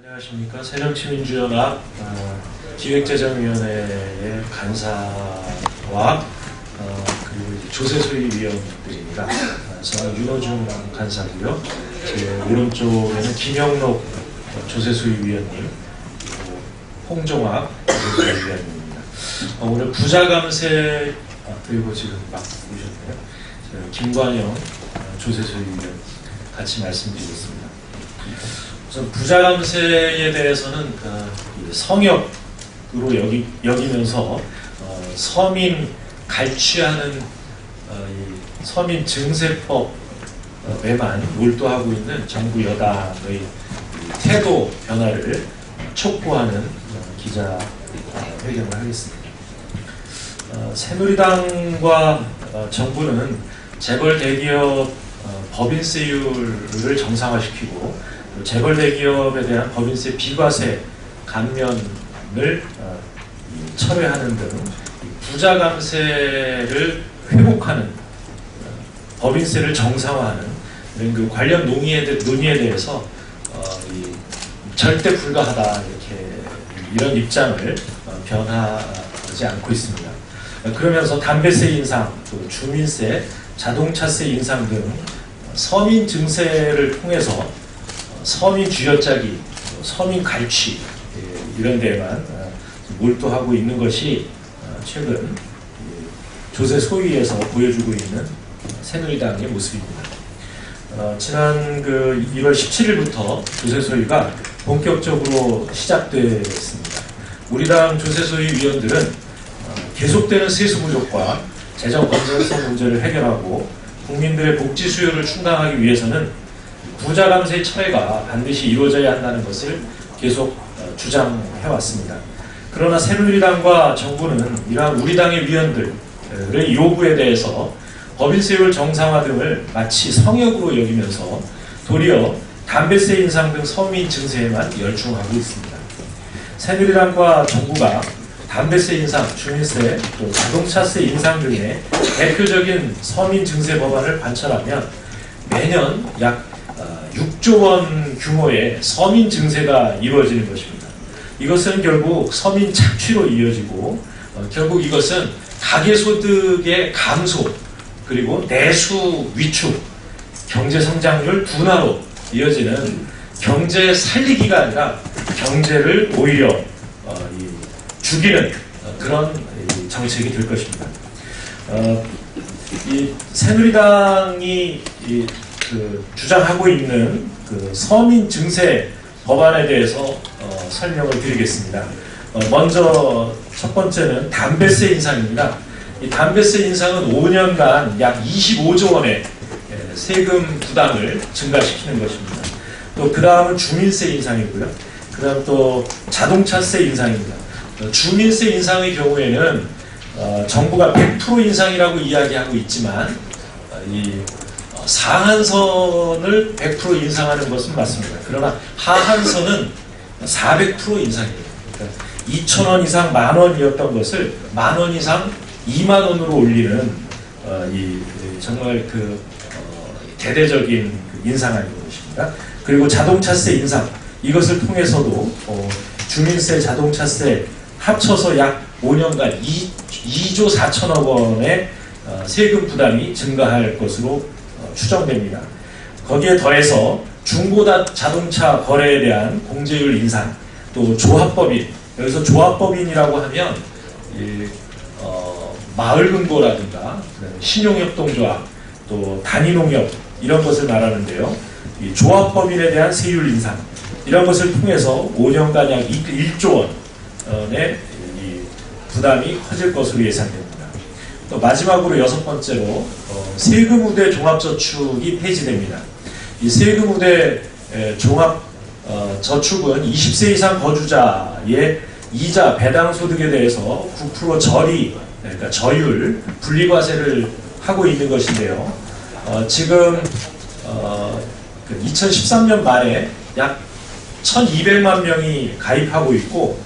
안녕하십니까. 새정치민주연합 기획재정위원회의 간사와 그리고 조세소위위원들입니다. 저는 윤호중 간사고요. 제 오른쪽에는 김영록 조세소위위원님, 그리고 홍종학 조세소위위원님입니다. 오늘 부자감세 그리고 지금 막 오셨네요. 김관영 조세소위위원 같이 말씀드리겠습니다. 우선 부자감세에 대해서는 성역으로 여기면서 서민 갈취하는 서민 증세법에만 몰두하고 있는 정부 여당의 태도 변화를 촉구하는 기자회견을 하겠습니다. 새누리당과 정부는 재벌 대기업 법인세율을 정상화시키고 재벌 대기업에 대한 법인세 비과세 감면을 철회하는 등 부자 감세를 회복하는 법인세를 정상화하는 이런 그 관련 논의에 대해서 절대 불가하다 이런 입장을 변하지 않고 있습니다. 그러면서 담배세 인상, 또 주민세, 자동차세 인상 등 서민 증세를 통해서 서민 쥐어짜기, 서민 갈취 이런 데만 몰두하고 있는 것이 최근 조세 소위에서 보여주고 있는 새누리당의 모습입니다. 지난 1월 17일부터 조세 소위가 본격적으로 시작됐습니다. 우리 당 조세 소위 위원들은 계속되는 세수 부족과 재정 건전성 문제를 해결하고 국민들의 복지 수요를 충당하기 위해서는 부자 감세 철회가 반드시 이루어져야 한다는 것을 계속 주장해왔습니다. 그러나 새누리당과 정부는 이러한 우리 당의 위원들의 요구에 대해서 법인세율 정상화 등을 마치 성역으로 여기면서 도리어 담배세 인상 등 서민 증세에만 열중하고 있습니다. 새누리당과 정부가 담배세 인상, 주민세, 또 자동차세 인상 등의 대표적인 서민 증세 법안을 관철하면 매년 약 6조 원 규모의 서민 증세가 이루어지는 것입니다. 이것은 결국 서민 착취로 이어지고 결국 이것은 가계소득의 감소 그리고 내수 위축, 경제 성장률 둔화로 이어지는 경제 살리기가 아니라 경제를 오히려 죽이는 그런 정책이 될 것입니다. 이 새누리당이 주장하고 있는 서민 증세 법안에 대해서 설명을 드리겠습니다. 먼저 첫 번째는 담배세 인상입니다. 이 담배세 인상은 5년간 약 25조 원의 세금 부담을 증가시키는 것입니다. 또 그 다음은 주민세 인상이고요. 그 다음 또 자동차세 인상입니다. 주민세 인상의 경우에는 정부가 100% 인상이라고 이야기하고 있지만 이 상한선을 100% 인상하는 것은 맞습니다. 그러나 하한선은 400% 인상입니다. 그러니까 2,000원 이상 10,000원이었던 것을 10,000원 이상 20,000원으로 올리는 정말 대대적인 인상하는 것입니다. 그리고 자동차세 인상, 이것을 통해서도 주민세, 자동차세 합쳐서 약 5년간 2조 4천억 원의 세금 부담이 증가할 것으로 추정됩니다. 거기에 더해서 중고 자동차 거래에 대한 공제율 인상, 또 조합법인, 여기서 조합법인이라고 하면 마을금고라든가 신용협동조합, 또 단위농협 이런 것을 말하는데요. 이 조합법인에 대한 세율 인상 이런 것을 통해서 5년간 약 1조 원의 부담이 커질 것으로 예상됩니다. 또 마지막으로 여섯 번째로 세금우대 종합저축이 폐지됩니다. 이 세금우대 종합저축은 20세 이상 거주자의 이자 배당 소득에 대해서 9% 저리, 그러니까 저율 분리과세를 하고 있는 것인데요. 지금 2013년 말에 약 1,200만 명이 가입하고 있고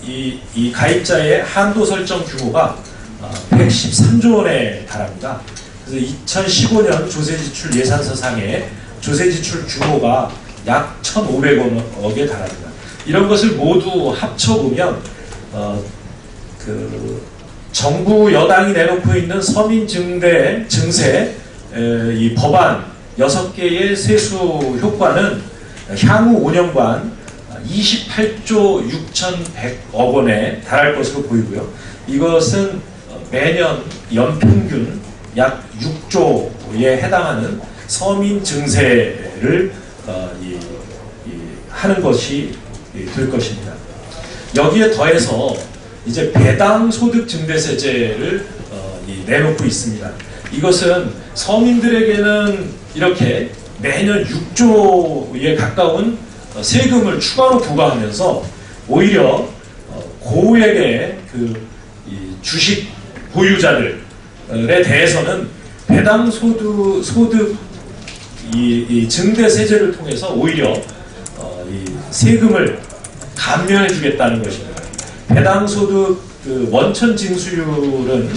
이 가입자의 한도 설정 규모가 113조 원에 달합니다. 그래서 2015년 조세지출 예산서상에 조세지출 규모가 약 1,500억에 달합니다. 이런 것을 모두 합쳐보면 정부 여당이 내놓고 있는 서민 증세 이 법안 6개의 세수 효과는 향후 5년간 28조 6,100억 원에 달할 것으로 보이고요. 이것은 매년 연평균 약 6조에 해당하는 서민 증세를 하는 것이 될 것입니다. 여기에 더해서 이제 배당 소득 증대세제를 내놓고 있습니다. 이것은 서민들에게는 이렇게 매년 6조에 가까운 세금을 추가로 부과하면서 오히려 고액의 주식 보유자들에 대해서는 배당 소득 증대세제를 통해서 오히려 세금을 감면해 주겠다는 것입니다. 배당 소득 원천 징수율을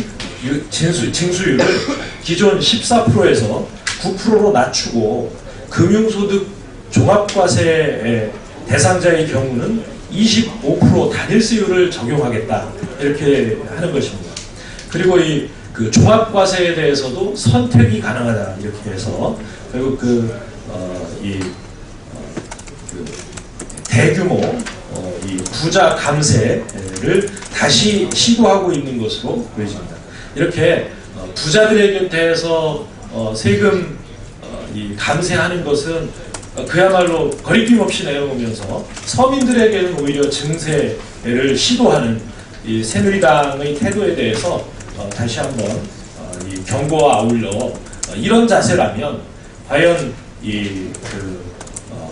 기존 14%에서 9%로 낮추고 금융소득 종합과세 대상자의 경우는 25% 단일세율을 적용하겠다 이렇게 하는 것입니다. 그리고 그 종합과세에 대해서도 선택이 가능하다 이렇게 해서 그리고 대규모 이 부자 감세를 다시 시도하고 있는 것으로 보여집니다. 이렇게 부자들에게 대해서 세금 감세하는 것은 그야말로 거리낌 없이 내려오면서 서민들에게는 오히려 증세를 시도하는 이 새누리당의 태도에 대해서 다시 한번 경고와 아울러 이런 자세라면 과연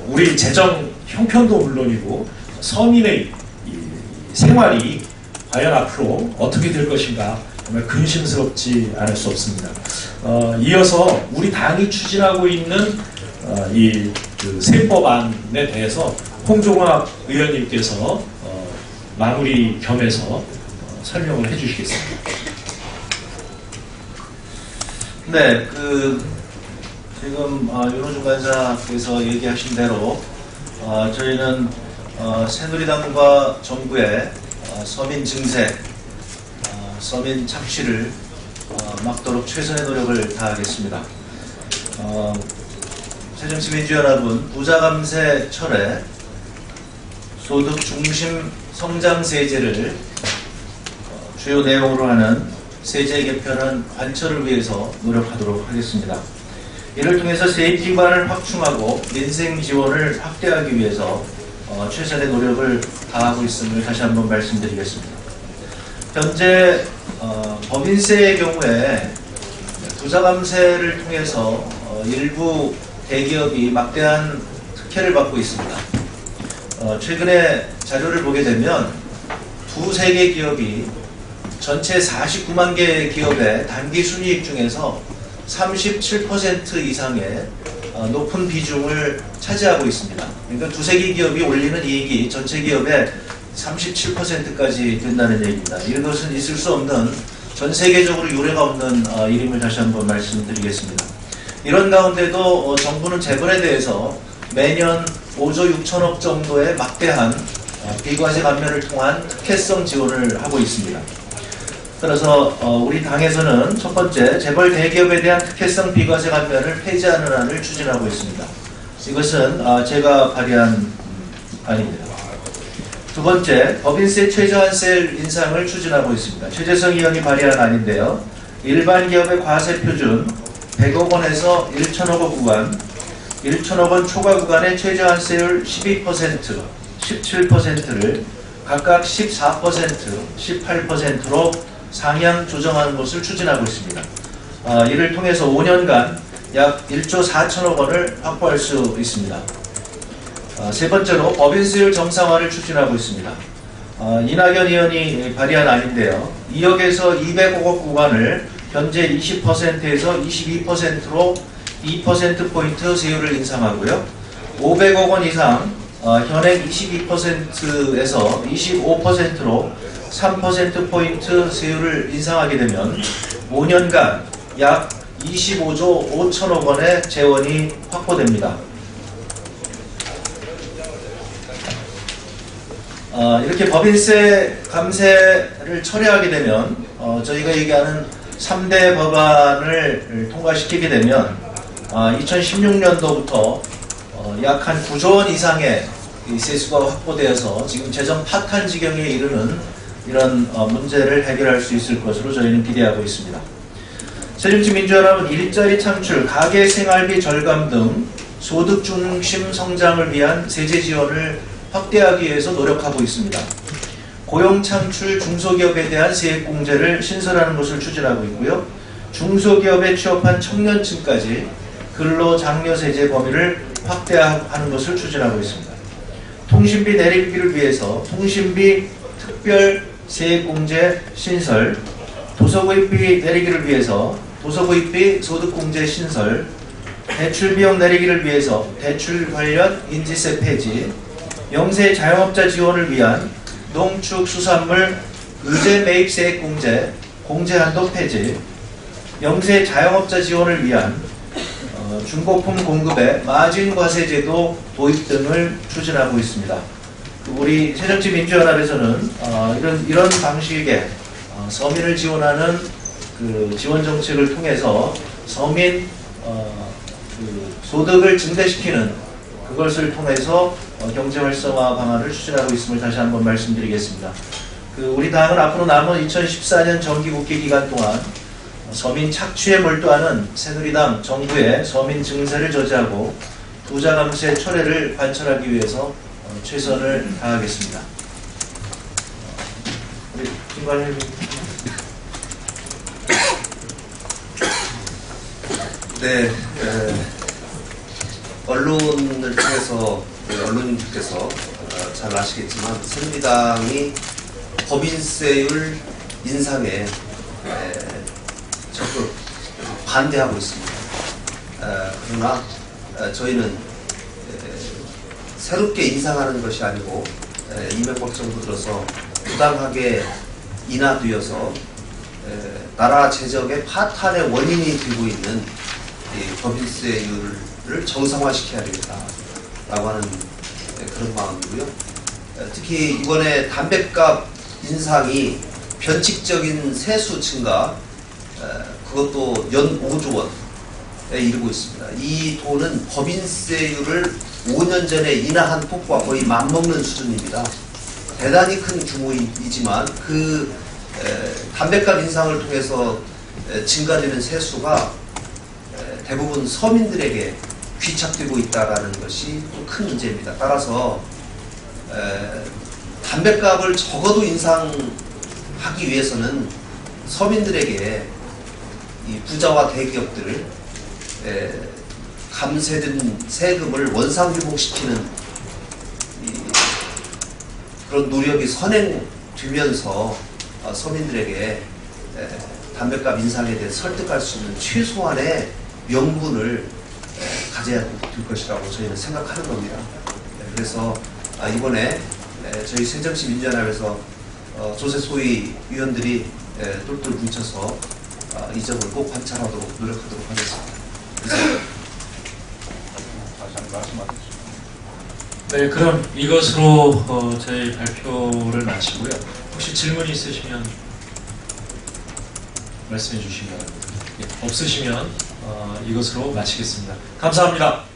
우리 재정 형편도 물론이고 서민의 생활이 과연 앞으로 어떻게 될 것인가 정말 근심스럽지 않을 수 없습니다. 이어서 우리 당이 추진하고 있는 세법안에 대해서 홍종학 의원님께서 마무리 겸해서 설명을 해주시겠습니다. 네, 지금 윤호중 간사께서 얘기하신 대로 저희는 새누리당과 정부의 서민 증세, 서민 착취를 막도록 최선의 노력을 다하겠습니다. 새정치민주연합은 부자감세 철회, 소득 중심 성장세제를 주요 내용으로 하는 세제 개편안 관철을 위해서 노력하도록 하겠습니다. 이를 통해서 세입 기반을 확충하고 민생 지원을 확대하기 위해서 최선의 노력을 다하고 있음을 다시 한번 말씀드리겠습니다. 현재 법인세의 경우에 부자감세를 통해서 일부 대기업이 막대한 특혜를 받고 있습니다. 최근에 자료를 보게 되면 두세 개 기업이 전체 49만 개 기업의 단기 순이익 중에서 37% 이상의 높은 비중을 차지하고 있습니다. 그러니까 두세 개 기업이 올리는 이익이 전체 기업의 37%까지 된다는 얘기입니다. 이것은 있을 수 없는 전 세계적으로 유례가 없는 일임을 다시 한번 말씀드리겠습니다. 이런 가운데도 정부는 재벌에 대해서 매년 5조 6천억 정도의 막대한 비과세 감면을 통한 특혜성 지원을 하고 있습니다. 그래서 우리 당에서는 첫 번째, 재벌 대기업에 대한 특혜성 비과세 감면을 폐지하는 안을 추진하고 있습니다. 이것은 제가 발의한 안입니다. 두 번째, 법인세 최저한세 인상을 추진하고 있습니다. 최재성 의원이 발의한 안인데요. 일반 기업의 과세 표준 100억 원에서 1천억 원 구간, 1천억 원 초과 구간의 최저한세율 12%, 17%를 각각 14%, 18%로 상향 조정하는 것을 추진하고 있습니다. 이를 통해서 5년간 약 1조 4천억 원을 확보할 수 있습니다. 세 번째로 법인세율 정상화를 추진하고 있습니다. 이낙연 의원이 발의한 안인데요. 2억에서 200억 원 구간을 현재 20%에서 22%로 2%포인트 세율을 인상하고요. 500억 원 이상 현행 22%에서 25%로 3%포인트 세율을 인상하게 되면 5년간 약 25조 5천억 원의 재원이 확보됩니다. 이렇게 법인세 감세를 철회하게 되면 저희가 얘기하는 3대 법안을 통과시키게 되면 2016년도부터 약 한 9조 원 이상의 이 세수가 확보되어서 지금 재정 파탄 지경에 이르는 이런 문제를 해결할 수 있을 것으로 저희는 기대하고 있습니다. 새정치민주연합은 일자리 창출, 가계 생활비 절감 등 소득 중심 성장을 위한 세제 지원을 확대하기 위해서 노력하고 있습니다. 고용 창출 중소기업에 대한 세액 공제를 신설하는 것을 추진하고 있고요. 중소기업에 취업한 청년층까지 근로장려세제 범위를 확대하는 것을 추진하고 있습니다. 통신비 내리기를 위해서 통신비 특별 세액공제 신설, 도서구입비 내리기를 위해서 도서구입비 소득공제 신설, 대출비용 내리기를 위해서 대출 관련 인지세 폐지, 영세 자영업자 지원을 위한 농축수산물 의제 매입세액 공제, 공제한도 폐지, 영세 자영업자 지원을 위한 중고품 공급의 마진 과세 제도 도입 등을 추진하고 있습니다. 우리 새정치민주연합에서는 이런 방식의 서민을 지원하는 그 지원 정책을 통해서 서민 소득을 증대시키는 그것을 통해서 경제 활성화 방안을 추진하고 있음을 다시 한번 말씀드리겠습니다. 우리 당은 앞으로 남은 2014년 정기국회 기간 동안 서민 착취에 몰두하는 새누리당 정부의 서민 증세를 저지하고 부자 감세 철회를 관철하기 위해서 최선을 다하겠습니다. 우리 김관일 네, 언론을 통해서 언론님들께서 잘 아시겠지만 새누리당이 법인세율 인상에 적극 반대하고 있습니다. 그러나 저희는 새롭게 인상하는 것이 아니고 이명박 정부 들어서 부당하게 인하되어서 나라 재정의 파탄의 원인이 되고 있는 이 법인세율을 정상화시켜야 되겠다라고 하는 그런 마음이고요. 특히 이번에 담뱃값 인상이 변칙적인 세수 증가, 그것도 연 5조 원에 이르고 있습니다. 이 돈은 법인세율을 5년 전에 인하한 폭과 거의 맞먹는 수준입니다. 대단히 큰 규모이지만 그 담뱃값 인상을 통해서 증가되는 세수가 대부분 서민들에게 귀착되고 있다는 것이 또 큰 문제입니다. 따라서 담뱃값을 적어도 인상하기 위해서는 서민들에게 이 부자와 대기업들을 감세된 세금을 원상회복시키는 그런 노력이 선행되면서 서민들에게 담뱃값 인상에 대해 설득할 수 있는 최소한의 명분을 가져야 될 것이라고 저희는 생각하는 겁니다. 그래서 이번에 저희 새정치민주연합에서 조세소위 위원들이 똘똘 뭉쳐서 이 점을 꼭 관찰하도록 노력하도록 하겠습니다. 네, 그럼 이것으로 저희 발표를 마치고요. 혹시 질문이 있으시면 말씀해 주시기 바랍니다. 없으시면 이것으로 마치겠습니다. 감사합니다.